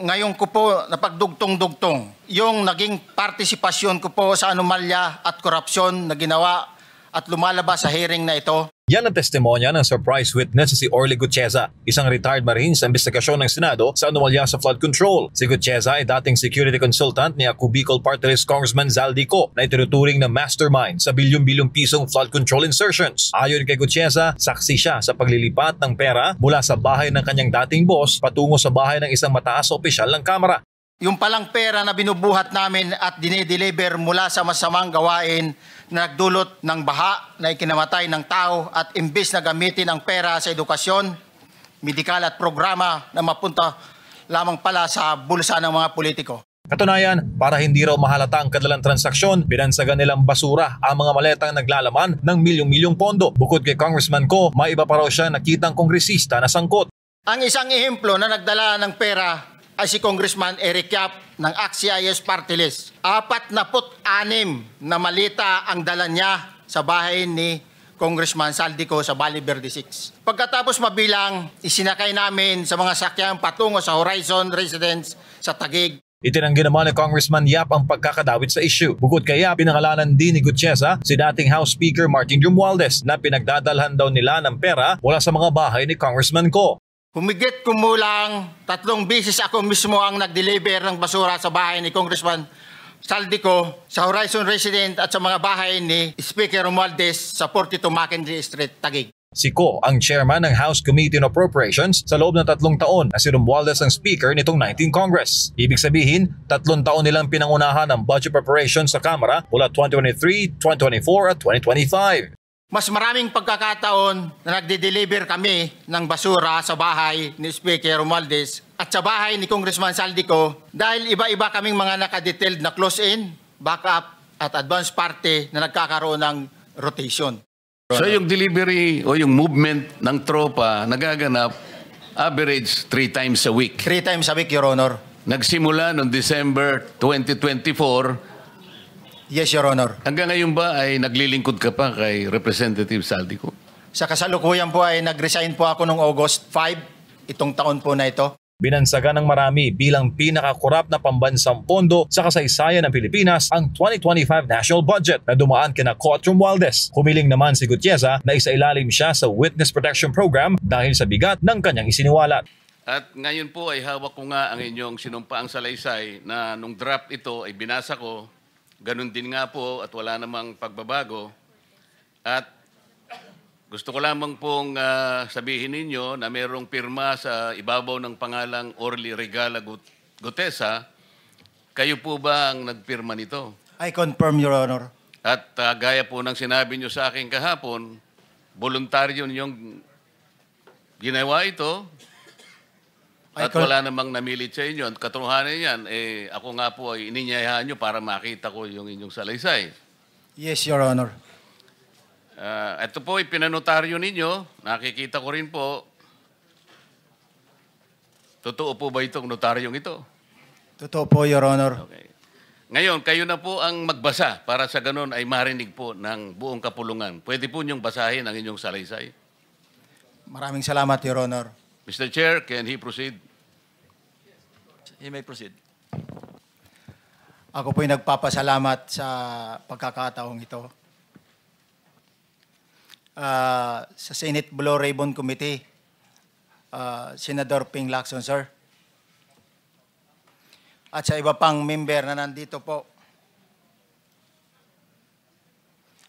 Ngayon ko po napagdugtong-dugtong yung naging partisipasyon ko po sa anomalya at korupsyon na ginawa at lumalabas sa hearing na ito. Yan ang testimonya ng surprise witness si Orly Gutierreza, isang retired Marine sa investigasyon ng Senado sa anomalya sa flood control. Si Gutierreza ay dating security consultant ni Ako Bicol Party List Congressman Zaldico na itinuturing na mastermind sa bilyong-bilyong pisong flood control insertions. Ayon kay Gutierreza, saksi siya sa paglilipat ng pera mula sa bahay ng kanyang dating boss patungo sa bahay ng isang mataas na opisyal ng Kamara. Yung palang pera na binubuhat namin at dinideliver mula sa masamang gawain na nagdulot ng baha na ikinamatay ng tao at imbis na gamitin ang pera sa edukasyon, medikal at programa na mapunta lamang pala sa bulsa ng mga politiko. Katunayan, para hindi raw mahalata ang kadalang transaksyon, binansagan nilang basura ang mga maletang naglalaman ng milyong-milyong pondo. Bukod kay Congressman Ko, may iba pa raw siya nakitang kongresista na sangkot. Ang isang ehemplo na nagdala ng pera ay si Congressman Eric Yap ng AXIS Party List. 46 na malita ang dala niya sa bahay ni Congressman Zaldico sa Valle Verde 6. Pagkatapos mabilang, isinakay namin sa mga sakyang patungo sa Horizon Residence sa Taguig. Itinanggi naman ni Congressman Yap ang pagkakadawit sa issue. Bukod kay Yap, pinangalanan din ni Gutierreza si dating House Speaker Martin Romualdez na pinagdadalhan daw nila ng pera mula sa mga bahay ni Congressman Ko. Humigit kumulang 3 beses ako mismo ang nag-deliver ng basura sa bahay ni Congressman Zaldico, sa Horizon Resident at sa mga bahay ni Speaker Romualdez sa 42 Mackenzie Street, Taguig. Si Ko ang chairman ng House Committee on Appropriations sa loob ng 3 taon na si Romualdez ang speaker nitong 19 Congress. Ibig sabihin, 3 taon nilang pinangunahan ang budget preparation sa Kamara mula 2023, 2024 at 2025. Mas maraming pagkakataon na nagde-deliver kami ng basura sa bahay ni Speaker Romualdez at sa bahay ni Congressman Zaldico dahil iba-iba kaming mga nakadetailed na close-in, backup at advance party na nagkakaroon ng rotation. So yung delivery o yung movement ng tropa nagaganap average 3 times a week. 3 times a week, Your Honor. Nagsimula noong December 2024. Yes, Your Honor. Hanggang ngayon ba ay naglilingkod ka pa kay Representative Zaldico? Sa kasalukuyan po ay nag-resign po ako noong August 5, itong taon po na ito. Binansagan ng marami bilang pinakakorap na pambansang pondo sa kasaysayan ng Pilipinas ang 2025 national budget na dumaan kina Ko at Romualdez. Humiling naman si Gutierreza na isailalim siya sa Witness Protection Program dahil sa bigat ng kanyang isiniwalat. At ngayon po ay hawak ko nga ang inyong sinumpaang salaysay na nung draft ito ay binasa ko. Ganun din nga po at wala namang pagbabago. At gusto ko lamang pong sabihin ninyo na mayroong pirma sa ibabaw ng pangalang Orly Regala Gutesa. Kayo po ba ang nagpirma nito? I confirm, Your Honor. At gaya po ng sinabi nyo sa akin kahapon, voluntaryo ninyong ginawa ito. At wala namang namilit sa inyo. At katotohanan yan, ako nga po ay ininyayahan nyo para makita ko yung inyong salaysay. Yes, Your Honor. Ito po ay pinanotaryo ninyo. Nakikita ko rin po. Totoo po ba itong notaryong ito? Totoo po, Your Honor. Okay. Ngayon, kayo na po ang magbasa para sa ganun ay marinig po ng buong kapulungan. Pwede po niyong basahin ang inyong salaysay. Maraming salamat, Your Honor. Mr. Chair, can he proceed? He may proceed. Ako po'y nagpapasalamat sa pagkakataong ito. Sa Senate Blue Ribbon Committee, Senador Ping Lacson, sir. At sa iba pang member na nandito po.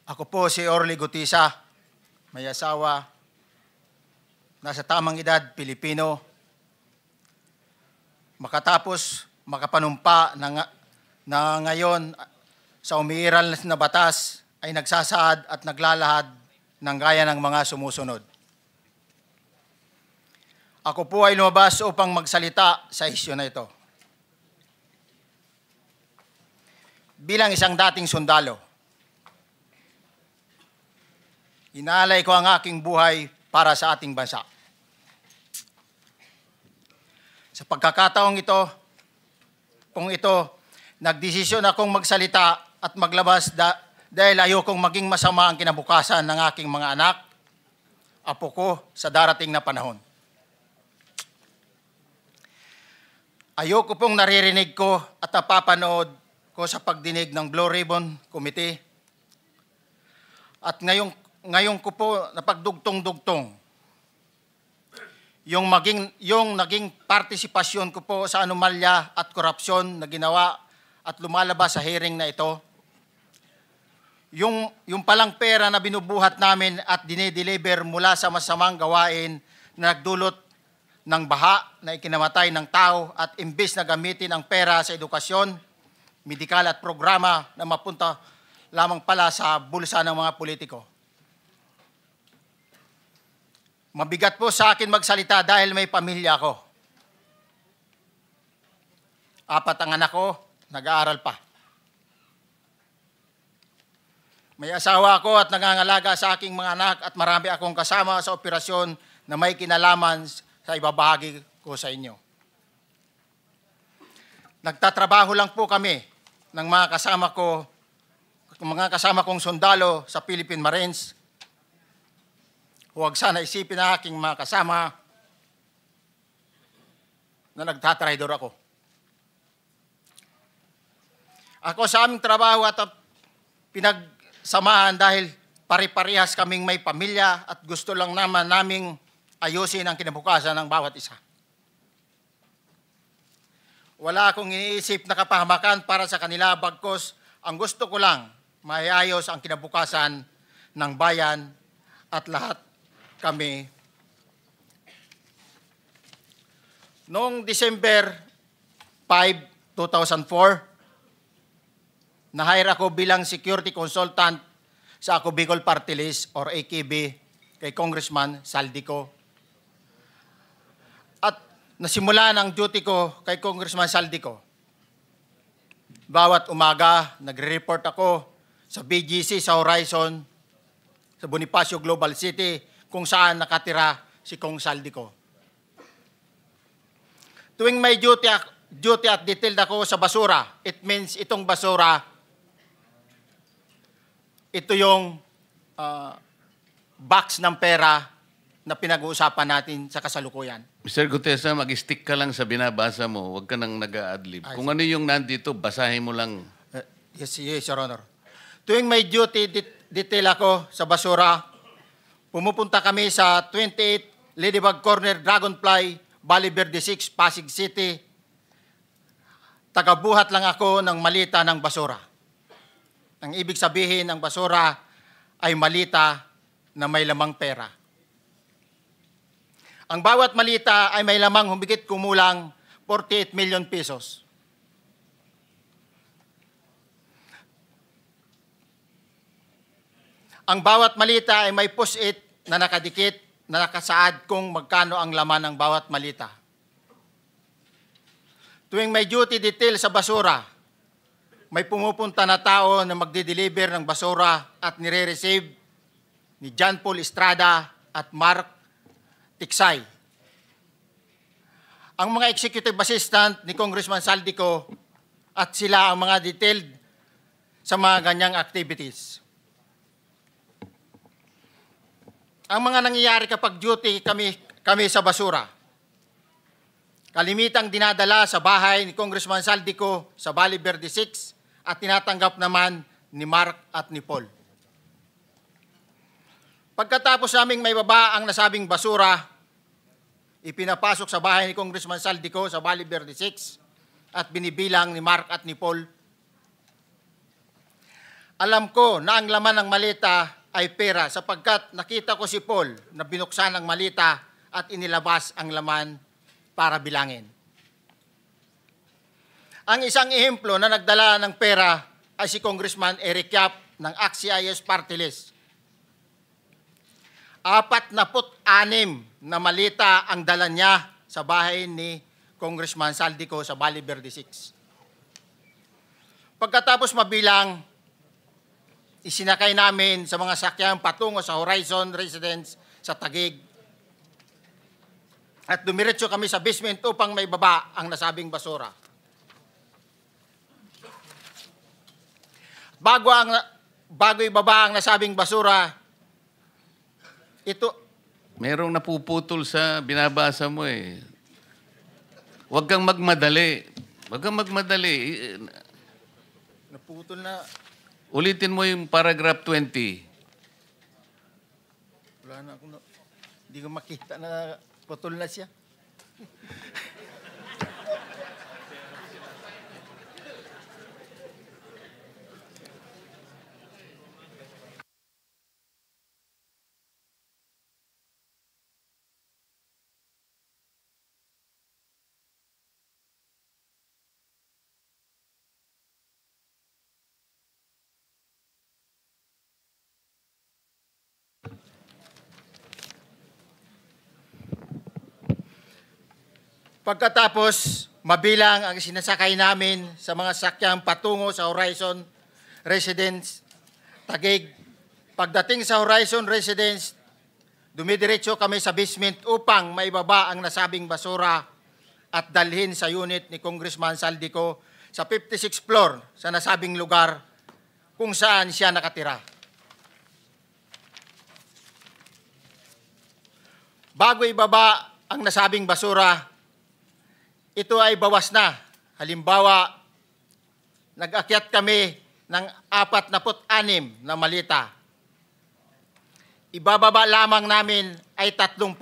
Ako po si Orly Gutierreza, may asawa, nasa tamang edad, Pilipino. Makatapos makapanumpa na ngayon sa umiiral na batas ay nagsasaad at naglalahad ng gaya ng mga sumusunod. Ako po ay lumabas upang magsalita sa isyu na ito. Bilang isang dating sundalo, inaalay ko ang aking buhay para sa ating bansa. Sa pagkakataong ito, nagdesisyon akong magsalita at maglabas dahil ayokong maging masama ang kinabukasan ng aking mga anak, apo ko sa darating na panahon. Ayoko pong naririnig ko at napapanood ko sa pagdinig ng Blue Ribbon Committee. At ngayon ko po napagdugtong-dugtong yung naging partisipasyon ko po sa anomalya at korupsyon na ginawa at lumalabas sa hearing na ito. Yung palang pera na binubuhat namin at dinideliver mula sa masamang gawain na nagdulot ng baha na ikinamatay ng tao at imbis na gamitin ang pera sa edukasyon, medikal at programa na mapunta lamang pala sa bulsa ng mga politiko. Mabigat po sa akin magsalita dahil may pamilya ko. 4 ang anak ko, nag-aaral pa. May asawa ako at nangangalaga sa aking mga anak at marami akong kasama sa operasyon na may kinalaman sa ibabahagi ko sa inyo. Nagtatrabaho lang po kami ng mga kasama kong sundalo sa Philippine Marines. Huwag sana isipin na aking mga kasama na nagtatraidor ako. Ako sa aming trabaho at pinagsamahan dahil pare-parehas kaming may pamilya at gusto lang naman naming ayusin ang kinabukasan ng bawat isa. Wala akong iniisip na kapahamakan para sa kanila, bagkus ang gusto ko lang maiayos ang kinabukasan ng bayan at lahat kami. Noong December 5, 2004, na-hire ako bilang security consultant sa Ako Bicol Party List or AKB kay Congressman Saldico. At nasimula ng duty ko kay Congressman Saldico. Bawat umaga, nagre-report ako sa BGC sa Horizon, sa Bonifacio Global City, kung saan nakatira si Kong Saldico. Tuwing may duty at detailed ako sa basura, it means itong basura, ito yung box ng pera na pinag-uusapan natin sa kasalukuyan. Mr. Gutesa, mag-stick ka lang sa binabasa mo. Huwag ka nang nag-a-adlib. Kung ano yung nandito, basahin mo lang. Yes, Your Honor. Tuwing may duty detail ako sa basura, pumupunta kami sa 28 Ladybug Corner, Dragonfly, Valle Verde 6, Pasig City. Tagabuhat lang ako ng malita ng basura. Ang ibig sabihin ng basura ay malita na may lamang pera. Ang bawat malita ay may lamang humigit kumulang 48 million pesos. Ang bawat malita ay may post-it na nakadikit na nakasaad kung magkano ang laman ng bawat malita. Tuwing may duty detail sa basura, may pumupunta na tao na magde-deliver ng basura at nire-receive ni John Paul Estrada at Mark Tiksay. Ang mga executive assistant ni Congressman Saldico at sila ang mga detailed sa mga ganyang activities. Ang mga nangyayari kapag duty kami sa basura, kalimitang dinadala sa bahay ni Congressman Saldico sa Valle Verde 6 at tinatanggap naman ni Mark at ni Paul. Pagkatapos naming may baba ang nasabing basura, ipinapasok sa bahay ni Congressman Saldico sa Valle Verde 6 at binibilang ni Mark at ni Paul. Alam ko na ang laman ng malita ay pera sapagkat nakita ko si Paul na binuksan ang malita at inilabas ang laman para bilangin. Ang isang ehemplo na nagdala ng pera ay si Congressman Eric Yap ng AXIS Party List. 46 na malita ang dala niya sa bahay ni Congressman Saldico sa Valle Verde 6. Pagkatapos mabilang, isinakay namin sa mga sakyan patungo sa Horizon Residence sa Taguig. At dumiretso kami sa basement upang may baba ang nasabing basura. Bago ibaba ang nasabing basura, ito, Merong napuputol sa binabasa mo eh. Huwag kang magmadali. Huwag kang magmadali. Naputol na. Ulitin mo yung paragraph 20. Wala na akong, hindi ko makita na putol na siya. Pagkatapos, mabilang ang sinasakay namin sa mga sakyang patungo sa Horizon Residence, Taguig. Pagdating sa Horizon Residence, dumidiretso kami sa basement upang maibaba ang nasabing basura at dalhin sa unit ni Congressman Saldico sa 56th floor sa nasabing lugar kung saan siya nakatira. Bago ibaba ang nasabing basura, ito ay bawas na. Halimbawa, nag-akyat kami ng 46 na malita. Ibababa lamang namin ay 35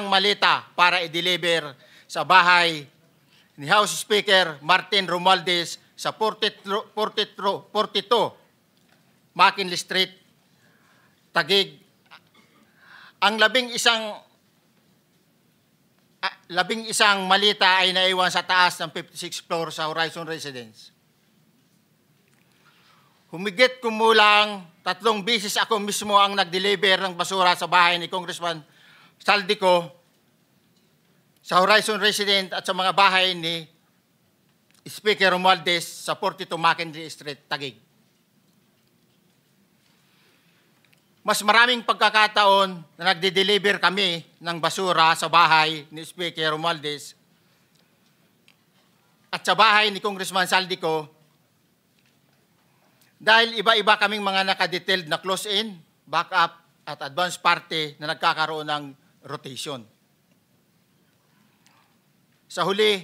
malita para i-deliver sa bahay ni House Speaker Martin Romualdez sa 42 McKinley Street, Taguig. Ang labing isang malita ay naiwan sa taas ng 56th floor sa Horizon Residence. Humigit kumulang 3 bisis ako mismo ang nag-deliver ng basura sa bahay ni Congressman Saldico, sa Horizon Residence at sa mga bahay ni Speaker Romualdez sa 42 McKinley Street, Taguig. Mas maraming pagkakataon na nagde-deliver kami ng basura sa bahay ni Speaker Romualdez at sa bahay ni Congressman Saldico dahil iba-iba kaming mga nakadetailed na close-in, backup at advance party na nagkakaroon ng rotation. Sa huli,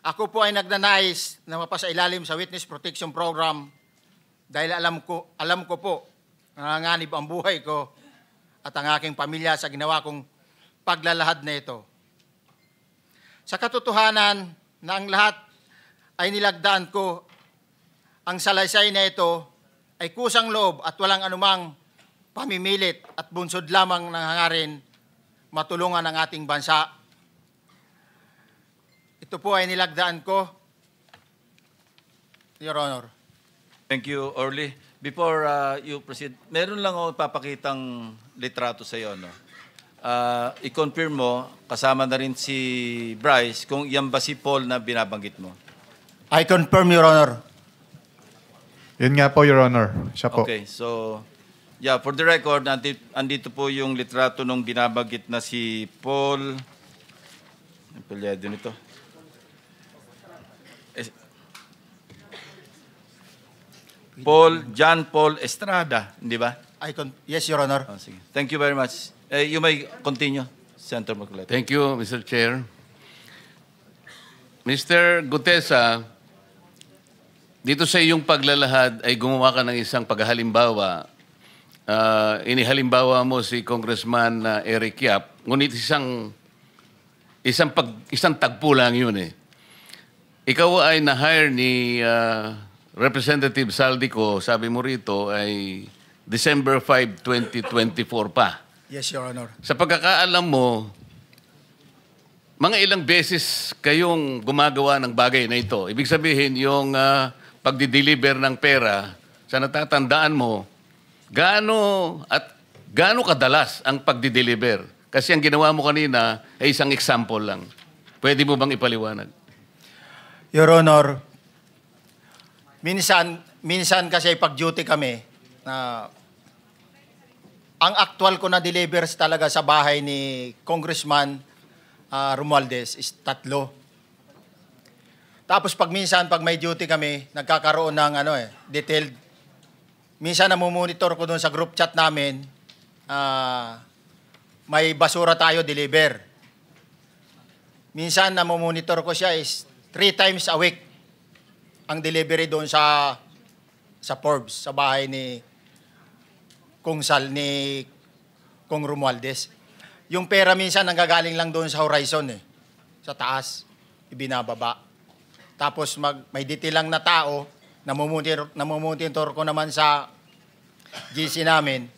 ako po ay nagnanais na mapasailalim sa Witness Protection Program dahil alam ko po nanganganib ang buhay ko at ang aking pamilya sa ginawa kong paglalahad na ito. Sa katotohanan na ang lahat ay nilagdaan ko, ang salaysay na ito ay kusang loob at walang anumang pamimilit at bunsod lamang ng hangarin matulungan ang ating bansa. Ito po ay nilagdaan ko, Your Honor. Thank you, Orly. Before you proceed, meron lang ako papakitang litrato sa iyo. No? I-confirm mo, kasama na rin si Bryce, kung yan ba si Paul na binabanggit mo. I confirm, Your Honor. Yun nga po, Your Honor. Siya po. Okay, so, yeah, for the record, andito po yung litrato nung binabanggit na si Paul. Ang palyado nito. John Paul Estrada, hindi ba? Yes, Your Honor. Oh, sige. Thank you very much. You may continue, Senator Marcoleta. Thank you, Mr. Chair. Mr. Gutesa, dito sa iyong paglalahad ay gumawa ka ng isang paghalimbawa. Inihalimbawa mo si Congressman Eric Yap, ngunit isang tagpo lang yun eh. Ikaw ay na-hire ni Representative Saldico, sabi mo rito, ay December 5, 2024 pa. Yes, Your Honor. Sa pagkakaalam mo, mga ilang beses kayong gumagawa ng bagay na ito. Ibig sabihin, yung pagdi-deliver ng pera, sa natatandaan mo, gaano kadalas ang pagdi-deliver? Kasi ang ginawa mo kanina ay isang example lang. Pwede mo bang ipaliwanag? Your Honor, minsan kasi pag-duty kami, ang actual ko na delivers talaga sa bahay ni Congressman Romualdez is 3. Tapos pag may duty kami, nagkakaroon ng detailed. Minsan namumonitor ko doon sa group chat namin, may basura tayo deliver. minsan namomonitor ko siya is 3 times a week ang delivery doon sa Forbes, sa bahay ni Kung Sal, ni Kung Romualdez. Yung pera minsan nanggagaling lang doon sa horizon sa taas, ibinababa. Tapos may detail lang na tao, namumonitor ko naman sa GC namin.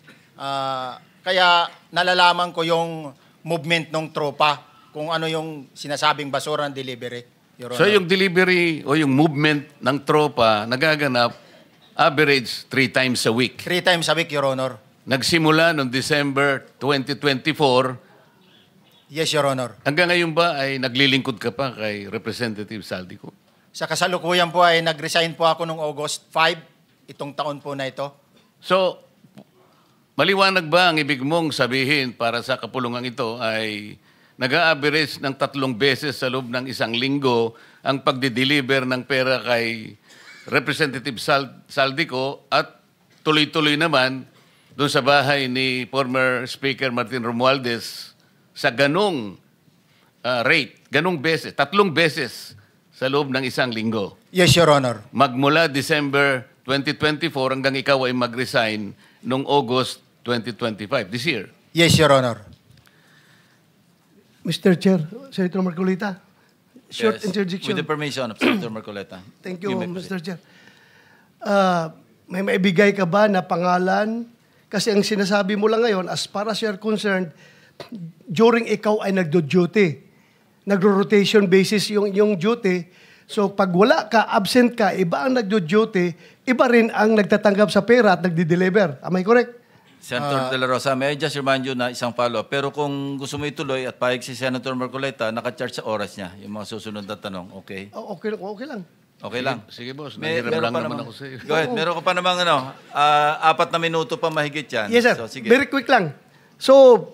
Kaya nalalaman ko yung movement ng tropa, kung ano yung sinasabing basura ng delivery. Your So Honor. yung delivery o yung movement ng tropa nagaganap average 3 times a week. 3 times a week, Your Honor. Nagsimula noong December 2024. Yes, Your Honor. Hanggang ngayon ba ay naglilingkod ka pa kay Representative Saldico? Sa kasalukuyan po ay nag-resign po ako noong August 5, itong taon po na ito. So, maliwanag ba ang ibig mong sabihin para sa kapulungan ito ay nag-a-average ng 3 beses sa loob ng 1 linggo ang pagdi-deliver ng pera kay Representative Saldico at tuloy-tuloy naman doon sa bahay ni former Speaker Martin Romualdez sa ganong rate, ganong beses, 3 beses sa loob ng 1 linggo. Yes, Your Honor. Magmula December 2024 hanggang ikaw ay mag-resign noong August 2025, this year. Yes, Your Honor. Mr. Chair, Senator Marcolita, short Yes. interjection. With the permission of Senator Marcoleta. Thank you, may proceed. Mr. Chair. May maibigay ka ba na pangalan? Kasi ang sinasabi mo lang ngayon, as far as you're concerned, during ikaw ay nagdo-duty, nagro-rotation basis yung duty. So pag wala ka, absent ka, iba ang nagdo-duty, iba rin ang nagtatanggap sa pera at nagdi-deliver. Am I correct? Senator De La Rosa, may I just remind you na isang follow-up. Pero kung gusto mo ituloy at pahig si Senator Marcoleta, naka-charge sa oras niya yung mga susunod na tanong. Okay? Okay lang. Okay lang. Sige, boss. May- Nanghiram meron lang pa naman namang- ako sa iyo. Go ahead. Meron ka pa namang 4 na minuto pa mahigit yan. Yes, sir. So, sige. Very quick lang. So,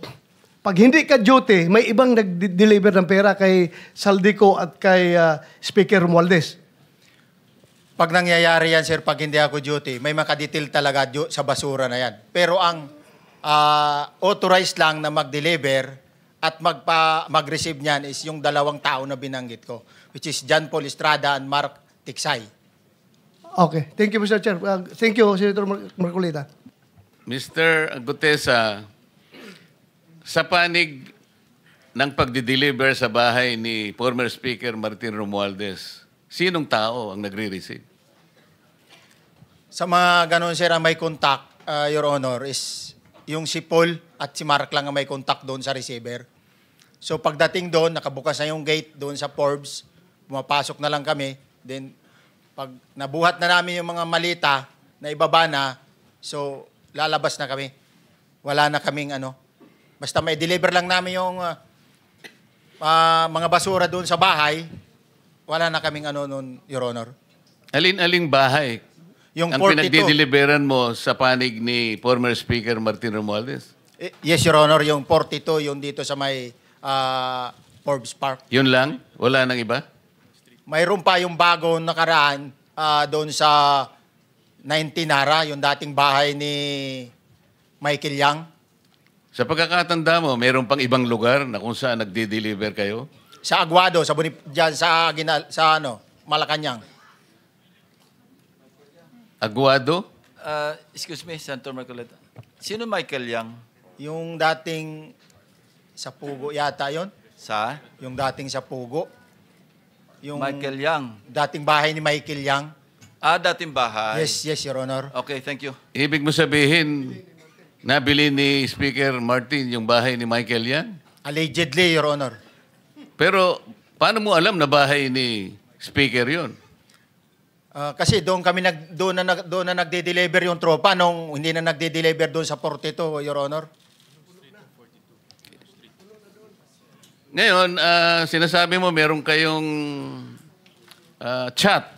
pag hindi ka duty, may ibang nag-deliver ng pera kay Saldico at kay Speaker Romualdez. Pag nangyayari yan, sir, pag hindi ako duty, may makadetail talaga sa basura na yan. Pero ang authorized lang na mag-deliver at mag-receive niyan is yung 2 tao na binanggit ko, which is John Paul Estrada and Mark Tiksay. Okay. Thank you, Mr. Chair. Thank you, Senator Marcolita. Mr. Gutesa, sa panig ng pagdi-deliver sa bahay ni former Speaker Martin Romualdez, sinong tao ang nagre-receive? Sa mga ganun, sir, ang may contact, Your Honor, is yung si Paul at si Mark lang ang may contact doon sa receiver. So pagdating doon, nakabukas na yung gate doon sa Forbes, pumapasok na lang kami. Then pag nabuhat na namin yung mga malita na ibaba na, so lalabas na kami. Wala na kaming basta may deliver lang namin yung mga basura doon sa bahay, wala na kaming noon, Your Honor. Alin-aling bahay Yung ang 42. pinagdi-deliveran mo sa panig ni former Speaker Martin Romualdez? Yes, Your Honor, yung 42, yung dito sa may Forbes Park. Yun lang? Wala nang iba? Mayroon pa yung bago nakaraan doon sa 19 Nara, yung dating bahay ni Michael Yang. Sa pagkakatanda mo, mayroon pang ibang lugar na kung saan nagdi-deliver kayo? Sa Aguado, dyan sa Malacanang. Aguado? Excuse me, Senator Marcoleta. Sino Michael Yang? Yung dating sa Pugo yata yon, Sa? yung dating sa Pugo. Yung Michael Yang. dating bahay ni Michael Yang. Dating bahay. Yes, Your Honor. Okay, thank you. Ibig mo sabihin, nabili ni Speaker Martin yung bahay ni Michael yan? Allegedly, Your Honor. Pero paano mo alam na bahay ni Speaker yon? Kasi doon na nagde-deliver yung tropa nung hindi na nagde-deliver doon sa 42, Your Honor. Ngayon, sinasabi mo meron kayong chat.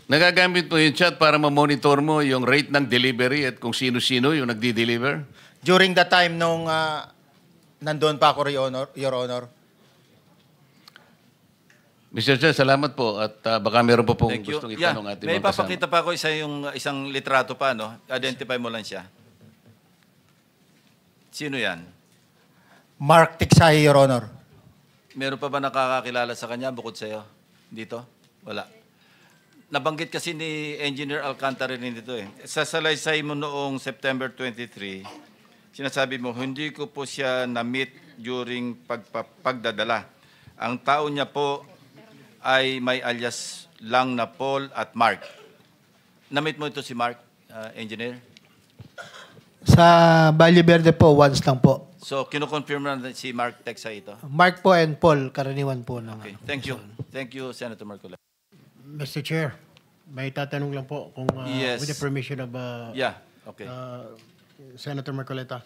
Nagagamit mo yung chat para ma-monitor mo yung rate ng delivery at kung sino-sino yung nagdi-deliver? During the time nung nandoon pa ako, Your Honor. Mr. Chair, salamat po at baka meron pa pong Thank you. gustong itanong ating May mga kasama. papakita pa ako isang litrato pa, no? Identify mo lang siya. Sino yan? Mark Tiksay, Your Honor. Meron pa ba nakakakilala sa kanya bukod sa'yo? Dito? Wala. Nabanggit kasi ni Engineer Alcantara rin dito eh. Sa salaysay mo noong September 23, sinasabi mo, hindi ko po siya na-meet during pagdadala. Ang tao niya po ay may alias lang na Paul at Mark. Na-meet mo ito si Mark, Engineer? Sa Valle Verde po, once lang po. So, kinukonfirm na si Mark Texa ito? Mark po and Paul, karaniwan po ng Okay, thank you. Thank you, Senator Marcola. Mr. Chair, may tatanong lang po kung Yes. with the permission of Yeah, okay. Senator Marcoleta.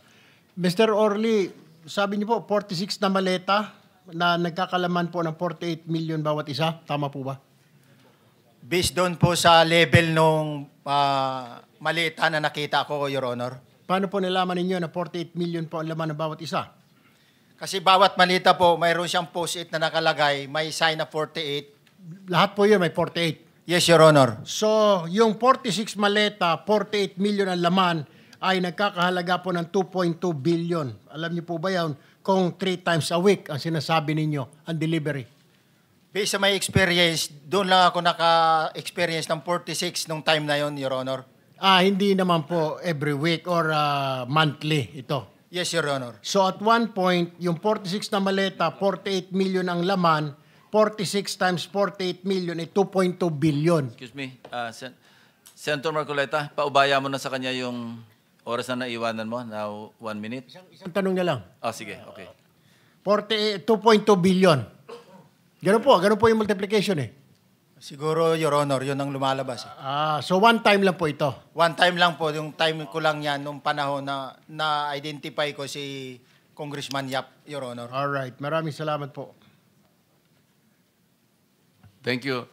Mr. Orly, sabi niyo po 46 na maleta na nagkakalaman po ng 48 million bawat isa. Tama po ba? Based doon po sa level nung malita na nakita ko, Your Honor. Paano po nalaman ninyo na 48 million po ang laman ng bawat isa? Kasi bawat malita po, mayroon siyang post-it na nakalagay, may sign na 48. Lahat po yun may 48. Yes, Your Honor. So, yung 46 maleta, 48 million ang laman ay nagkakahalaga po ng 2.2 billion. Alam niyo po ba yan kung 3 times a week ang sinasabi ninyo ang delivery? Based sa my experience, doon lang ako naka-experience ng 46 nung time na yon, Your Honor. Hindi naman po every week or monthly ito. Yes, Your Honor. So at one point, yung 46 na maleta, 48 million ang laman, 46 times 48 million ay 2.2 billion. Excuse me, Senator Marcoleta, paubaya mo na sa kanya yung oras na naiwanan mo, now 1 minute. Isang tanong niya lang. Sige, okay. 2.2 billion. Ganun po yung multiplication eh. Siguro, Your Honor, yun ang lumalabas. So one time lang po ito. One time lang po, yung time ko lang yan, nung panahon na na-identify ko si Congressman Yap, Your Honor. Alright, maraming salamat po. Thank you.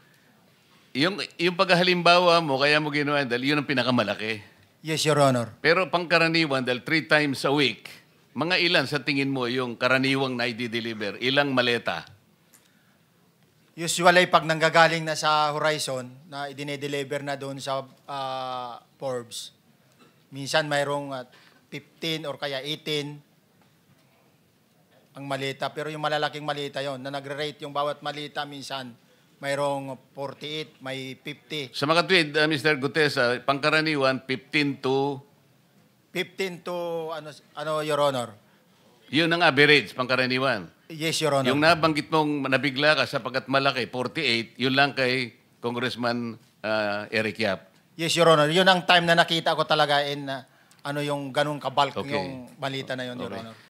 Yung paghalimbawa mo, kaya mo ginawa, dahil yun ang pinakamalaki. Yes, Your Honor. Pero pangkaraniwan, dahil 3 times a week, mga ilan sa tingin mo yung karaniwang na i-deliver? Ilang maleta? Usually, pag nanggagaling na sa Horizon, na idine-deliver na doon sa Forbes, minsan mayroong 15 or kaya 18 ang malita. Pero yung malalaking malita yon na nagre-rate yung bawat malita minsan, mayroong 48, may 50. Sa mga tweet, Mr. Gutes, pangkaraniwan, 15 to, Your Honor? yun ang average, pangkaraniwan. Yes, Your Honor. Yung nabanggit mong nabigla ka sapagkat malaki, 48, yun lang kay Congressman Eric Yap. Yes, Your Honor. Yun ang time na nakita ko talaga in yung ganun kabalk Okay. yung malita na yun, Your Okay. Honor.